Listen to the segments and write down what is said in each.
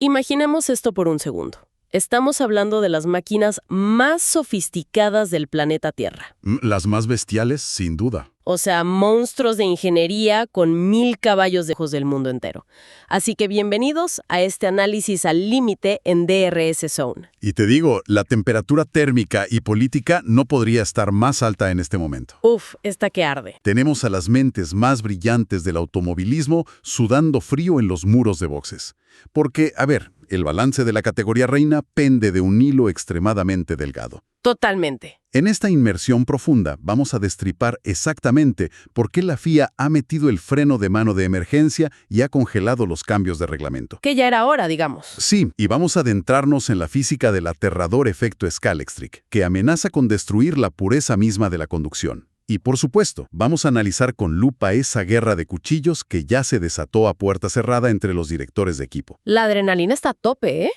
Imaginemos esto por un segundo. Estamos hablando de las máquinas más sofisticadas del planeta Tierra. Las más bestiales, sin duda. O sea, monstruos de ingeniería con 1000 caballos de ojos del mundo entero. Así que bienvenidos a este análisis al límite en DRS Zone. Y te digo, la temperatura térmica y política no podría estar más alta en este momento. Uf, esta que arde. Tenemos a las mentes más brillantes del automovilismo sudando frío en los muros de boxes. Porque, a ver, el balance de la categoría reina pende de un hilo extremadamente delgado. Totalmente. En esta inmersión profunda vamos a destripar exactamente por qué la FIA ha metido el freno de mano de emergencia y ha congelado los cambios de reglamento. Que ya era hora, digamos. Sí, y vamos a adentrarnos en la física del aterrador efecto Scalextric, que amenaza con destruir la pureza misma de la conducción. Y por supuesto, vamos a analizar con lupa esa guerra de cuchillos que ya se desató a puerta cerrada entre los directores de equipo. La adrenalina está a tope, ¿eh?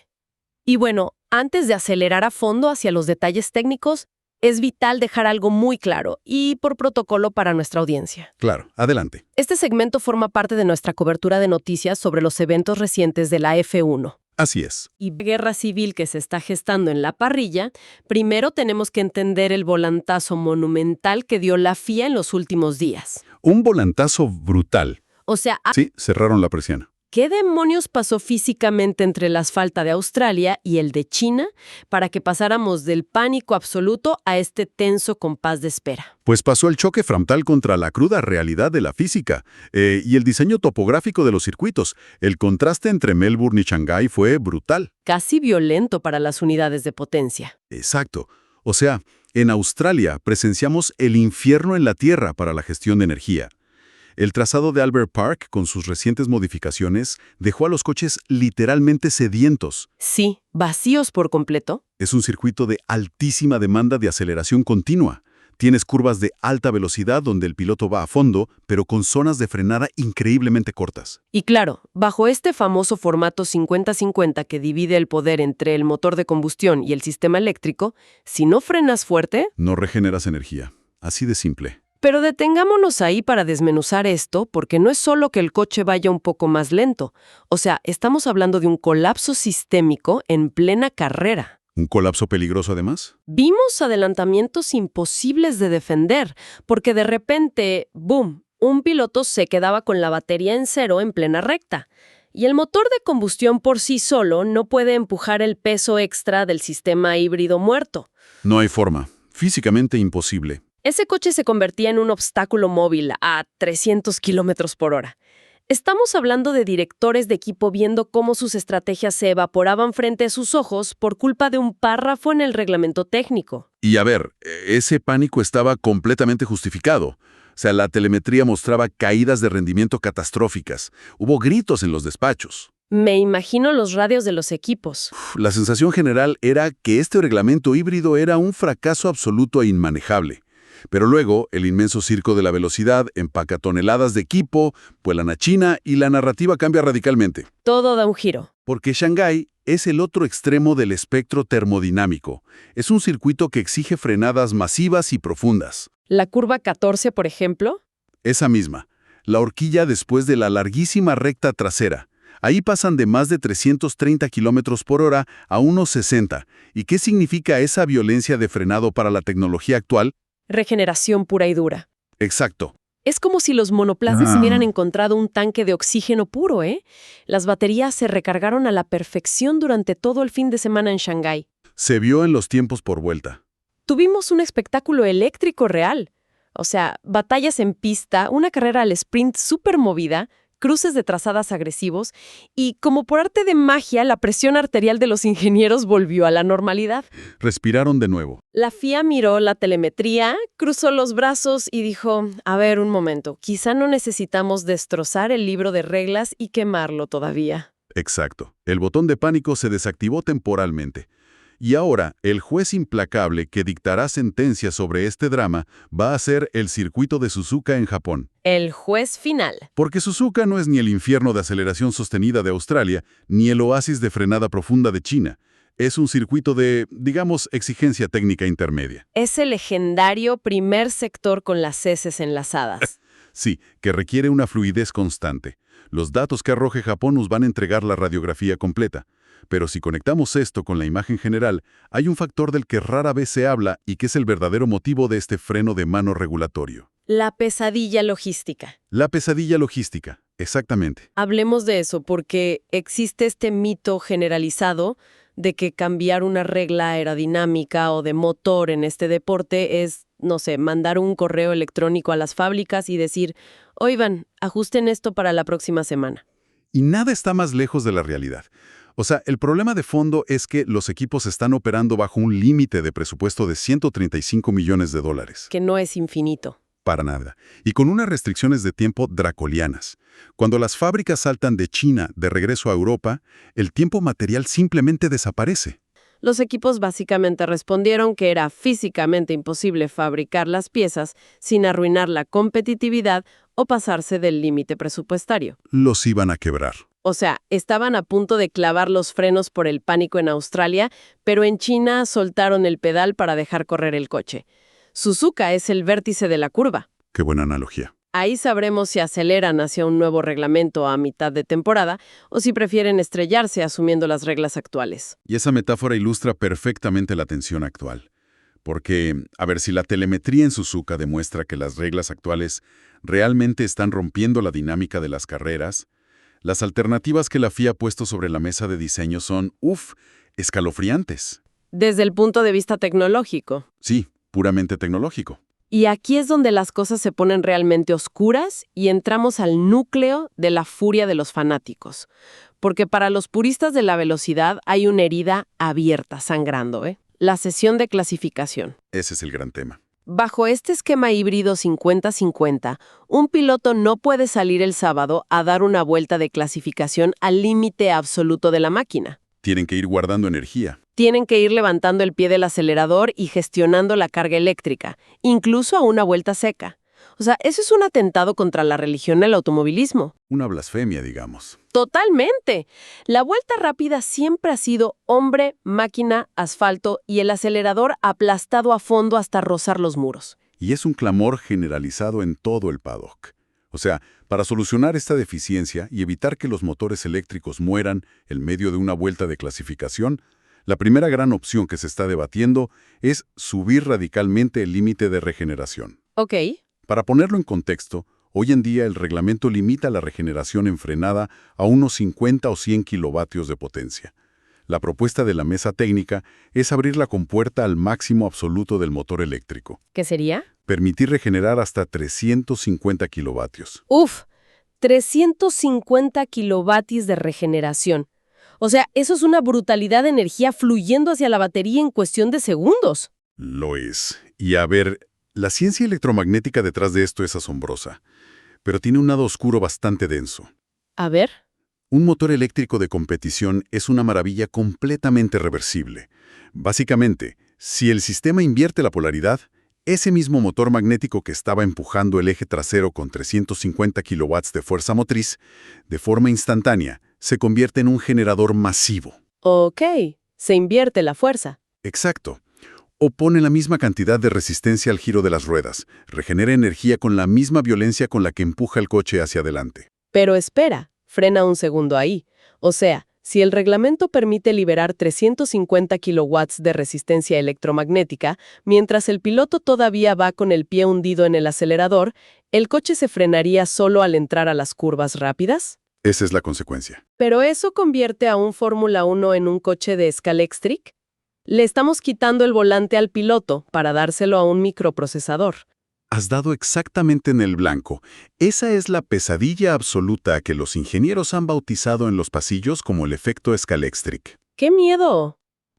Y bueno, antes de acelerar a fondo hacia los detalles técnicos, es vital dejar algo muy claro y por protocolo para nuestra audiencia. Claro, adelante. Este segmento forma parte de nuestra cobertura de noticias sobre los eventos recientes de la F1. Así es. Y guerra civil que se está gestando en la parrilla, primero tenemos que entender el volantazo monumental que dio la FIA en los últimos días. Un volantazo brutal. O sea, Sí, cerraron la persiana. ¿qué demonios pasó físicamente entre el asfalto de Australia y el de China para que pasáramos del pánico absoluto a este tenso compás de espera? Pues pasó el choque frontal contra la cruda realidad de la física y el diseño topográfico de los circuitos. El contraste entre Melbourne y Shanghái fue brutal. Casi violento para las unidades de potencia. Exacto. O sea, en Australia presenciamos el infierno en la Tierra para la gestión de energía. El trazado de Albert Park, con sus recientes modificaciones, dejó a los coches literalmente sedientos. Sí, vacíos por completo. Es un circuito de altísima demanda de aceleración continua. Tienes curvas de alta velocidad donde el piloto va a fondo, pero con zonas de frenada increíblemente cortas. Y claro, bajo este famoso formato 50-50 que divide el poder entre el motor de combustión y el sistema eléctrico, si no frenas fuerte... No regeneras energía. Así de simple. Pero detengámonos ahí para desmenuzar esto, porque no es solo que el coche vaya un poco más lento. O sea, estamos hablando de un colapso sistémico en plena carrera. ¿Un colapso peligroso además? Vimos adelantamientos imposibles de defender, porque de repente, ¡boom!, un piloto se quedaba con la batería en cero en plena recta. Y el motor de combustión por sí solo no puede empujar el peso extra del sistema híbrido muerto. No hay forma. Físicamente imposible. Ese coche se convertía en un obstáculo móvil a 300 kilómetros por hora. Estamos hablando de directores de equipo viendo cómo sus estrategias se evaporaban frente a sus ojos por culpa de un párrafo en el reglamento técnico. Y a ver, ese pánico estaba completamente justificado. O sea, la telemetría mostraba caídas de rendimiento catastróficas. Hubo gritos en los despachos. Me imagino los radios de los equipos. La sensación general era que este reglamento híbrido era un fracaso absoluto e inmanejable. Pero luego, el inmenso circo de la velocidad empaca toneladas de equipo, vuelan a China y la narrativa cambia radicalmente. Todo da un giro. Porque Shanghái es el otro extremo del espectro termodinámico. Es un circuito que exige frenadas masivas y profundas. La curva 14, por ejemplo. Esa misma. La horquilla después de la larguísima recta trasera. Ahí pasan de más de 330 kilómetros por hora a unos 60. ¿Y qué significa esa violencia de frenado para la tecnología actual? Regeneración pura y dura. Exacto. Es como si los monoplazas hubieran encontrado un tanque de oxígeno puro, ¿eh? Las baterías se recargaron a la perfección durante todo el fin de semana en Shanghái. Se vio en los tiempos por vuelta. Tuvimos un espectáculo eléctrico real. O sea, batallas en pista, una carrera al sprint súper movida, cruces de trazadas agresivos y, como por arte de magia, la presión arterial de los ingenieros volvió a la normalidad. Respiraron de nuevo. La FIA miró la telemetría, cruzó los brazos y dijo, a ver, un momento, quizá no necesitamos destrozar el libro de reglas y quemarlo todavía. Exacto. El botón de pánico se desactivó temporalmente. Y ahora, el juez implacable que dictará sentencia sobre este drama va a ser el circuito de Suzuka en Japón. El juez final. Porque Suzuka no es ni el infierno de aceleración sostenida de Australia, ni el oasis de frenada profunda de China. Es un circuito de, digamos, exigencia técnica intermedia. Es el legendario primer sector con las heces enlazadas. Sí, que requiere una fluidez constante. Los datos que arroje Japón nos van a entregar la radiografía completa. Pero si conectamos esto con la imagen general, hay un factor del que rara vez se habla y que es el verdadero motivo de este freno de mano regulatorio. La pesadilla logística. La pesadilla logística, exactamente. Hablemos de eso porque existe este mito generalizado de que cambiar una regla aerodinámica o de motor en este deporte es, no sé, mandar un correo electrónico a las fábricas y decir, oigan, ajusten esto para la próxima semana. Y nada está más lejos de la realidad. O sea, el problema de fondo es que los equipos están operando bajo un límite de presupuesto de $135 millones. Que no es infinito. Para nada. Y con unas restricciones de tiempo draconianas. Cuando las fábricas saltan de China de regreso a Europa, el tiempo material simplemente desaparece. Los equipos básicamente respondieron que era físicamente imposible fabricar las piezas sin arruinar la competitividad o pasarse del límite presupuestario. Los iban a quebrar. O sea, estaban a punto de clavar los frenos por el pánico en Australia, pero en China soltaron el pedal para dejar correr el coche. Suzuka es el vértice de la curva. Qué buena analogía. Ahí sabremos si aceleran hacia un nuevo reglamento a mitad de temporada o si prefieren estrellarse asumiendo las reglas actuales. Y esa metáfora ilustra perfectamente la tensión actual. Porque, a ver, si la telemetría en Suzuka demuestra que las reglas actuales realmente están rompiendo la dinámica de las carreras, las alternativas que la FIA ha puesto sobre la mesa de diseño son, escalofriantes. Desde el punto de vista tecnológico. Sí, puramente tecnológico. Y aquí es donde las cosas se ponen realmente oscuras y entramos al núcleo de la furia de los fanáticos. Porque para los puristas de la velocidad hay una herida abierta, sangrando, La sesión de clasificación. Ese es el gran tema. Bajo este esquema híbrido 50-50, un piloto no puede salir el sábado a dar una vuelta de clasificación al límite absoluto de la máquina. Tienen que ir guardando energía. Tienen que ir levantando el pie del acelerador y gestionando la carga eléctrica, incluso a una vuelta seca. O sea, eso es un atentado contra la religión del automovilismo. Una blasfemia, digamos. ¡Totalmente! La vuelta rápida siempre ha sido hombre, máquina, asfalto y el acelerador aplastado a fondo hasta rozar los muros. Y es un clamor generalizado en todo el paddock. O sea, para solucionar esta deficiencia y evitar que los motores eléctricos mueran en medio de una vuelta de clasificación, la primera gran opción que se está debatiendo es subir radicalmente el límite de regeneración. Ok. Para ponerlo en contexto, hoy en día el reglamento limita la regeneración en frenada a unos 50 o 100 kilovatios de potencia. La propuesta de la mesa técnica es abrir la compuerta al máximo absoluto del motor eléctrico. ¿Qué sería? Permitir regenerar hasta 350 kilovatios. 350 kilovatios de regeneración. O sea, eso es una brutalidad de energía fluyendo hacia la batería en cuestión de segundos. Lo es. Y a ver, la ciencia electromagnética detrás de esto es asombrosa, pero tiene un lado oscuro bastante denso. A ver. Un motor eléctrico de competición es una maravilla completamente reversible. Básicamente, si el sistema invierte la polaridad, ese mismo motor magnético que estaba empujando el eje trasero con 350 kilowatts de fuerza motriz, de forma instantánea, se convierte en un generador masivo. Ok, se invierte la fuerza. Exacto. O pone la misma cantidad de resistencia al giro de las ruedas, regenera energía con la misma violencia con la que empuja el coche hacia adelante. Pero espera, frena un segundo ahí. O sea, si el reglamento permite liberar 350 kilowatts de resistencia electromagnética, mientras el piloto todavía va con el pie hundido en el acelerador, ¿el coche se frenaría solo al entrar a las curvas rápidas? Esa es la consecuencia. ¿Pero eso convierte a un Fórmula 1 en un coche de Scalextric? Le estamos quitando el volante al piloto para dárselo a un microprocesador. Has dado exactamente en el blanco. Esa es la pesadilla absoluta que los ingenieros han bautizado en los pasillos como el efecto Scalextric. ¡Qué miedo!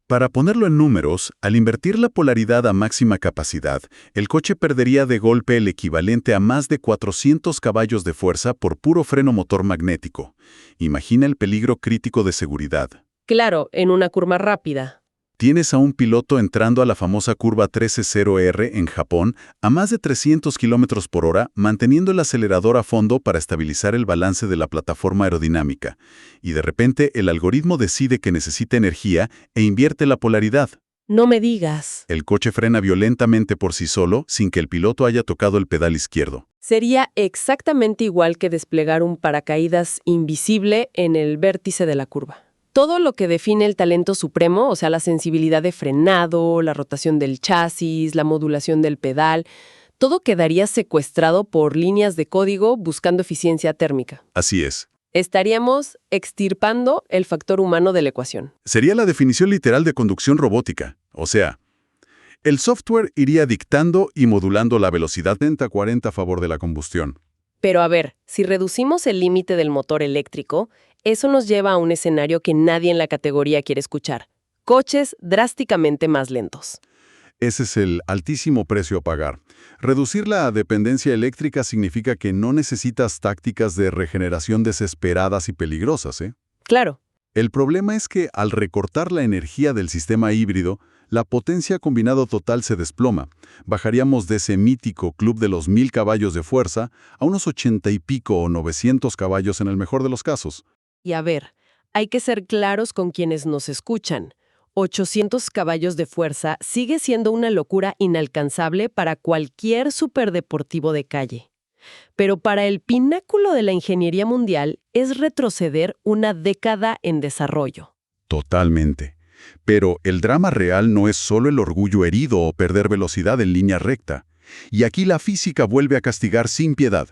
Para ponerlo en números, al invertir la polaridad a máxima capacidad, el coche perdería de golpe el equivalente a más de 400 caballos de fuerza por puro freno motor magnético. Imagina el peligro crítico de seguridad. Claro, en una curva rápida. Tienes a un piloto entrando a la famosa curva 13.0R en Japón a más de 300 km por hora, manteniendo el acelerador a fondo para estabilizar el balance de la plataforma aerodinámica. Y de repente el algoritmo decide que necesita energía e invierte la polaridad. No me digas. El coche frena violentamente por sí solo sin que el piloto haya tocado el pedal izquierdo. Sería exactamente igual que desplegar un paracaídas invisible en el vértice de la curva. Todo lo que define el talento supremo, o sea, la sensibilidad de frenado, la rotación del chasis, la modulación del pedal, todo quedaría secuestrado por líneas de código buscando eficiencia térmica. Así es. Estaríamos extirpando el factor humano de la ecuación. Sería la definición literal de conducción robótica. O sea, el software iría dictando y modulando la velocidad 30-40 a favor de la combustión. Pero a ver, si reducimos el límite del motor eléctrico, eso nos lleva a un escenario que nadie en la categoría quiere escuchar. Coches drásticamente más lentos. Ese es el altísimo precio a pagar. Reducir la dependencia eléctrica significa que no necesitas tácticas de regeneración desesperadas y peligrosas, ¿eh? Claro. El problema es que al recortar la energía del sistema híbrido, la potencia combinado total se desploma. Bajaríamos de ese mítico club de los 1000 caballos de fuerza a unos 80 y pico o 900 caballos en el mejor de los casos. Y a ver, hay que ser claros con quienes nos escuchan. 800 caballos de fuerza sigue siendo una locura inalcanzable para cualquier superdeportivo de calle. Pero para el pináculo de la ingeniería mundial es retroceder una década en desarrollo. Totalmente. Pero el drama real no es solo el orgullo herido o perder velocidad en línea recta. Y aquí la física vuelve a castigar sin piedad.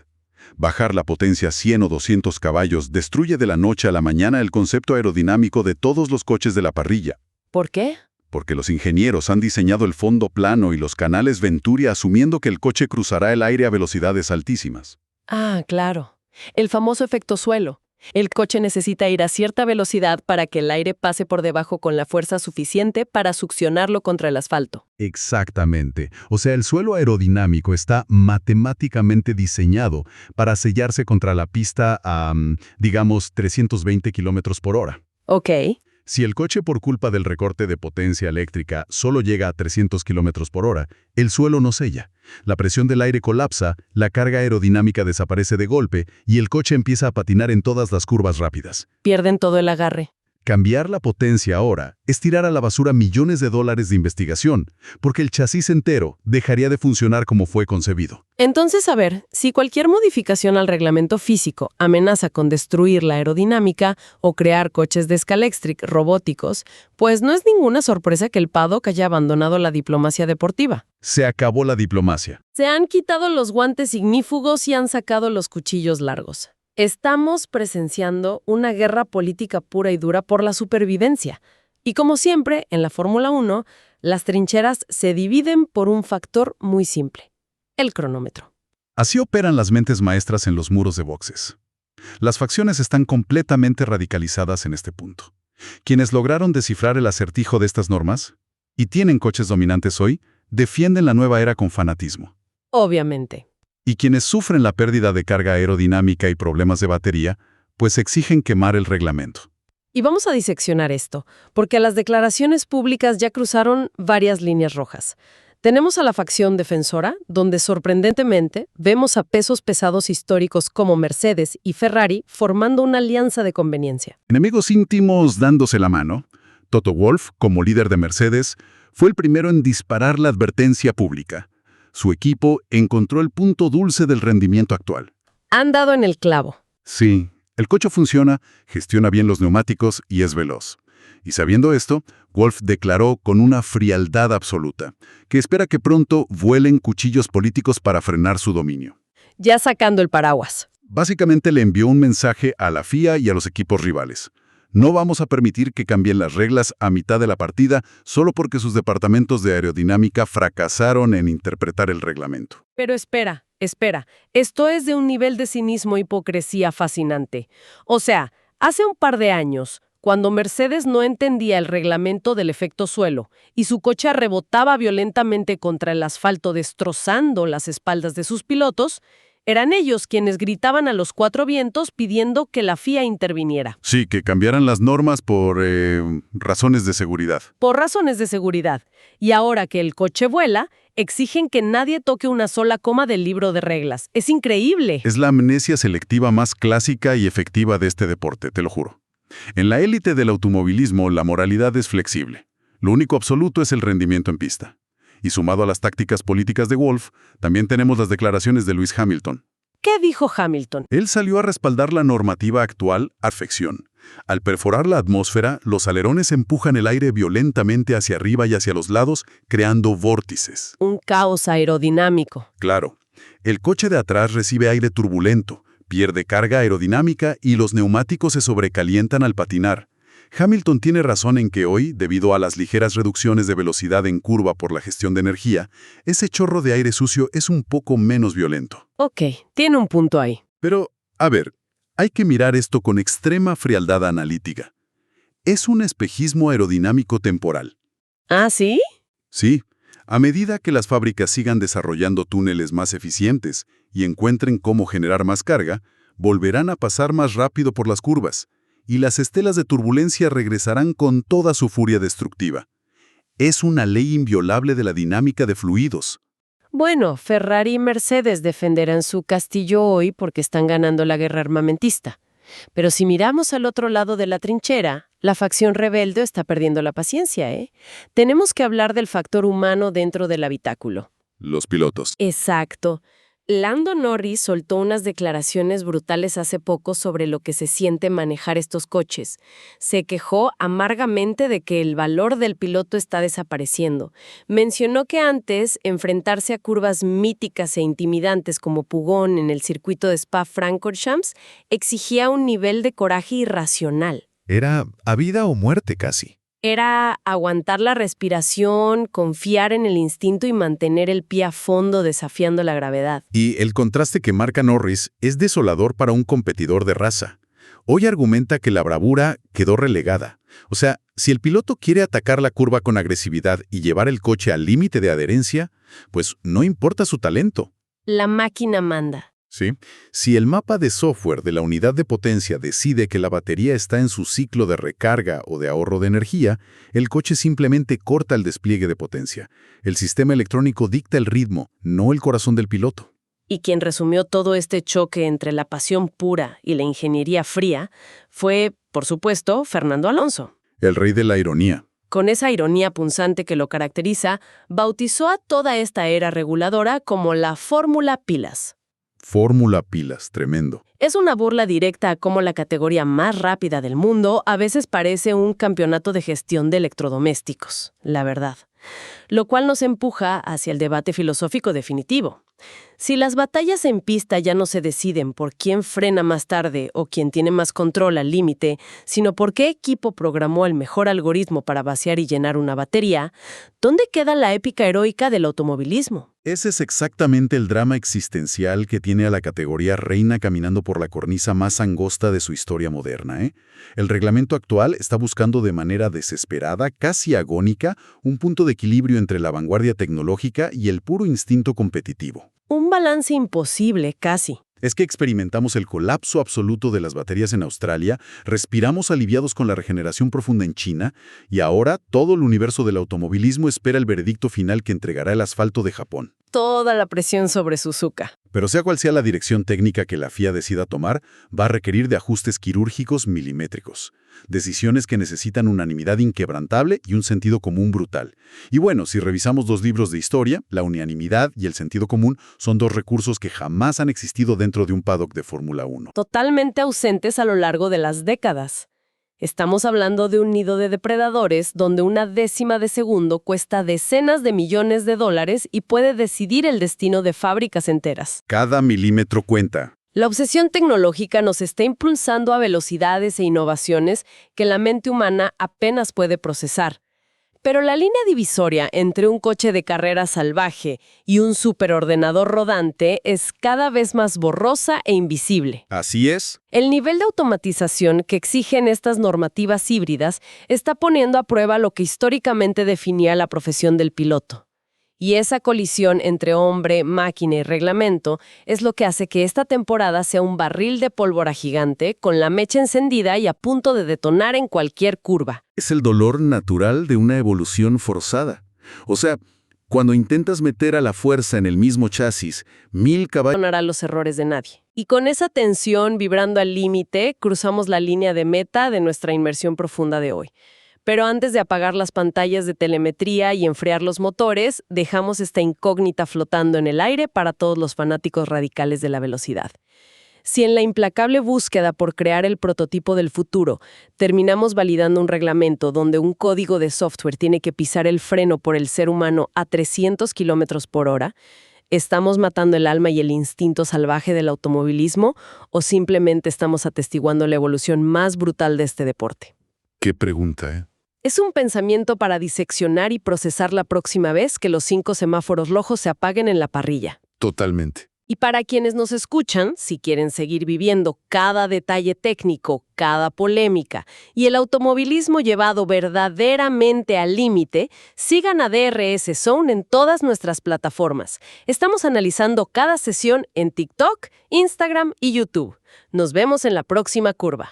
Bajar la potencia a 100 o 200 caballos destruye de la noche a la mañana el concepto aerodinámico de todos los coches de la parrilla. ¿Por qué? Porque los ingenieros han diseñado el fondo plano y los canales Venturi asumiendo que el coche cruzará el aire a velocidades altísimas. Ah, claro. El famoso efecto suelo. El coche necesita ir a cierta velocidad para que el aire pase por debajo con la fuerza suficiente para succionarlo contra el asfalto. Exactamente. O sea, el suelo aerodinámico está matemáticamente diseñado para sellarse contra la pista a, digamos, 320 kilómetros por hora. Ok. Si el coche por culpa del recorte de potencia eléctrica solo llega a 300 kilómetros por hora, el suelo no sella. La presión del aire colapsa, la carga aerodinámica desaparece de golpe y el coche empieza a patinar en todas las curvas rápidas. Pierden todo el agarre. Cambiar la potencia ahora es tirar a la basura millones de dólares de investigación, porque el chasis entero dejaría de funcionar como fue concebido. Entonces, a ver, si cualquier modificación al reglamento físico amenaza con destruir la aerodinámica o crear coches de Scalextric robóticos, pues no es ninguna sorpresa que el paddock haya abandonado la diplomacia deportiva. Se acabó la diplomacia. Se han quitado los guantes ignífugos y han sacado los cuchillos largos. Estamos presenciando una guerra política pura y dura por la supervivencia. Y como siempre, en la Fórmula 1, las trincheras se dividen por un factor muy simple: el cronómetro. Así operan las mentes maestras en los muros de boxes. Las facciones están completamente radicalizadas en este punto. Quienes lograron descifrar el acertijo de estas normas y tienen coches dominantes hoy, defienden la nueva era con fanatismo. Obviamente. Y quienes sufren la pérdida de carga aerodinámica y problemas de batería, pues exigen quemar el reglamento. Y vamos a diseccionar esto, porque las declaraciones públicas ya cruzaron varias líneas rojas. Tenemos a la facción defensora, donde sorprendentemente vemos a pesos pesados históricos como Mercedes y Ferrari formando una alianza de conveniencia. Enemigos íntimos dándose la mano. Toto Wolff, como líder de Mercedes, fue el primero en disparar la advertencia pública. Su equipo encontró el punto dulce del rendimiento actual. Han dado en el clavo. Sí, el coche funciona, gestiona bien los neumáticos y es veloz. Y sabiendo esto, Wolff declaró con una frialdad absoluta que espera que pronto vuelen cuchillos políticos para frenar su dominio. Ya sacando el paraguas. Básicamente le envió un mensaje a la FIA y a los equipos rivales. No vamos a permitir que cambien las reglas a mitad de la partida solo porque sus departamentos de aerodinámica fracasaron en interpretar el reglamento. Pero espera. Esto es de un nivel de cinismo e hipocresía fascinante. O sea, hace un par de años, cuando Mercedes no entendía el reglamento del efecto suelo y su coche rebotaba violentamente contra el asfalto destrozando las espaldas de sus pilotos, eran ellos quienes gritaban a los cuatro vientos pidiendo que la FIA interviniera. Sí, que cambiaran las normas por razones de seguridad. Por razones de seguridad. Y ahora que el coche vuela, exigen que nadie toque una sola coma del libro de reglas. ¡Es increíble! Es la amnesia selectiva más clásica y efectiva de este deporte, te lo juro. En la élite del automovilismo, la moralidad es flexible. Lo único absoluto es el rendimiento en pista. Y sumado a las tácticas políticas de Wolff, también tenemos las declaraciones de Lewis Hamilton. ¿Qué dijo Hamilton? Él salió a respaldar la normativa actual a perfección. Al perforar la atmósfera, los alerones empujan el aire violentamente hacia arriba y hacia los lados, creando vórtices. Un caos aerodinámico. Claro, el coche de atrás recibe aire turbulento, pierde carga aerodinámica y los neumáticos se sobrecalientan al patinar. Hamilton tiene razón en que hoy, debido a las ligeras reducciones de velocidad en curva por la gestión de energía, ese chorro de aire sucio es un poco menos violento. Ok, tiene un punto ahí. Pero, a ver, hay que mirar esto con extrema frialdad analítica. Es un espejismo aerodinámico temporal. ¿Ah, sí? Sí, a medida que las fábricas sigan desarrollando túneles más eficientes y encuentren cómo generar más carga, volverán a pasar más rápido por las curvas, y las estelas de turbulencia regresarán con toda su furia destructiva. Es una ley inviolable de la dinámica de fluidos. Bueno, Ferrari y Mercedes defenderán su castillo hoy porque están ganando la guerra armamentista. Pero si miramos al otro lado de la trinchera, la facción rebelde está perdiendo la paciencia, ¿eh? Tenemos que hablar del factor humano dentro del habitáculo. Los pilotos. Exacto. Lando Norris soltó unas declaraciones brutales hace poco sobre lo que se siente manejar estos coches. Se quejó amargamente de que el valor del piloto está desapareciendo. Mencionó que antes, enfrentarse a curvas míticas e intimidantes como Pugón en el circuito de Spa-Francorchamps exigía un nivel de coraje irracional. Era a vida o muerte casi. Era aguantar la respiración, confiar en el instinto y mantener el pie a fondo desafiando la gravedad. Y el contraste que marca Norris es desolador para un competidor de raza. Hoy argumenta que la bravura quedó relegada. O sea, si el piloto quiere atacar la curva con agresividad y llevar el coche al límite de adherencia, pues no importa su talento. La máquina manda. ¿Sí? Si el mapa de software de la unidad de potencia decide que la batería está en su ciclo de recarga o de ahorro de energía, el coche simplemente corta el despliegue de potencia. El sistema electrónico dicta el ritmo, no el corazón del piloto. Y quien resumió todo este choque entre la pasión pura y la ingeniería fría fue, por supuesto, Fernando Alonso. El rey de la ironía. Con esa ironía punzante que lo caracteriza, bautizó a toda esta era reguladora como la Fórmula Pilas. Fórmula Pilas, tremendo. Es una burla directa a cómo la categoría más rápida del mundo a veces parece un campeonato de gestión de electrodomésticos, la verdad. Lo cual nos empuja hacia el debate filosófico definitivo. Si las batallas en pista ya no se deciden por quién frena más tarde o quién tiene más control al límite, sino por qué equipo programó el mejor algoritmo para vaciar y llenar una batería, ¿dónde queda la épica heroica del automovilismo? Ese es exactamente el drama existencial que tiene a la categoría reina caminando por la cornisa más angosta de su historia moderna, ¿eh? El reglamento actual está buscando de manera desesperada, casi agónica, un punto de equilibrio entre la vanguardia tecnológica y el puro instinto competitivo. Un balance imposible, casi. Es que experimentamos el colapso absoluto de las baterías en Australia, respiramos aliviados con la regeneración profunda en China, y ahora todo el universo del automovilismo espera el veredicto final que entregará el asfalto de Japón. Toda la presión sobre Suzuka. Pero sea cual sea la dirección técnica que la FIA decida tomar, va a requerir de ajustes quirúrgicos milimétricos. Decisiones que necesitan unanimidad inquebrantable y un sentido común brutal. Y bueno, si revisamos 2 libros de historia, la unanimidad y el sentido común son 2 recursos que jamás han existido dentro de un paddock de Fórmula 1. Totalmente ausentes a lo largo de las décadas. Estamos hablando de un nido de depredadores donde una décima de segundo cuesta decenas de millones de dólares y puede decidir el destino de fábricas enteras. Cada milímetro cuenta. La obsesión tecnológica nos está impulsando a velocidades e innovaciones que la mente humana apenas puede procesar. Pero la línea divisoria entre un coche de carrera salvaje y un superordenador rodante es cada vez más borrosa e invisible. Así es. El nivel de automatización que exigen estas normativas híbridas está poniendo a prueba lo que históricamente definía la profesión del piloto. Y esa colisión entre hombre, máquina y reglamento es lo que hace que esta temporada sea un barril de pólvora gigante con la mecha encendida y a punto de detonar en cualquier curva. Es el dolor natural de una evolución forzada. O sea, cuando intentas meter a la fuerza en el mismo chasis 1000 caballos... No hará los errores de nadie. Y con esa tensión vibrando al límite, cruzamos la línea de meta de nuestra inmersión profunda de hoy. Pero antes de apagar las pantallas de telemetría y enfriar los motores, dejamos esta incógnita flotando en el aire para todos los fanáticos radicales de la velocidad. Si en la implacable búsqueda por crear el prototipo del futuro terminamos validando un reglamento donde un código de software tiene que pisar el freno por el ser humano a 300 kilómetros por hora, ¿estamos matando el alma y el instinto salvaje del automovilismo o simplemente estamos atestiguando la evolución más brutal de este deporte? Qué pregunta, ¿eh? Es un pensamiento para diseccionar y procesar la próxima vez que los 5 semáforos rojos se apaguen en la parrilla. Totalmente. Y para quienes nos escuchan, si quieren seguir viviendo cada detalle técnico, cada polémica y el automovilismo llevado verdaderamente al límite, sigan a DRS Zone en todas nuestras plataformas. Estamos analizando cada sesión en TikTok, Instagram y YouTube. Nos vemos en la próxima curva.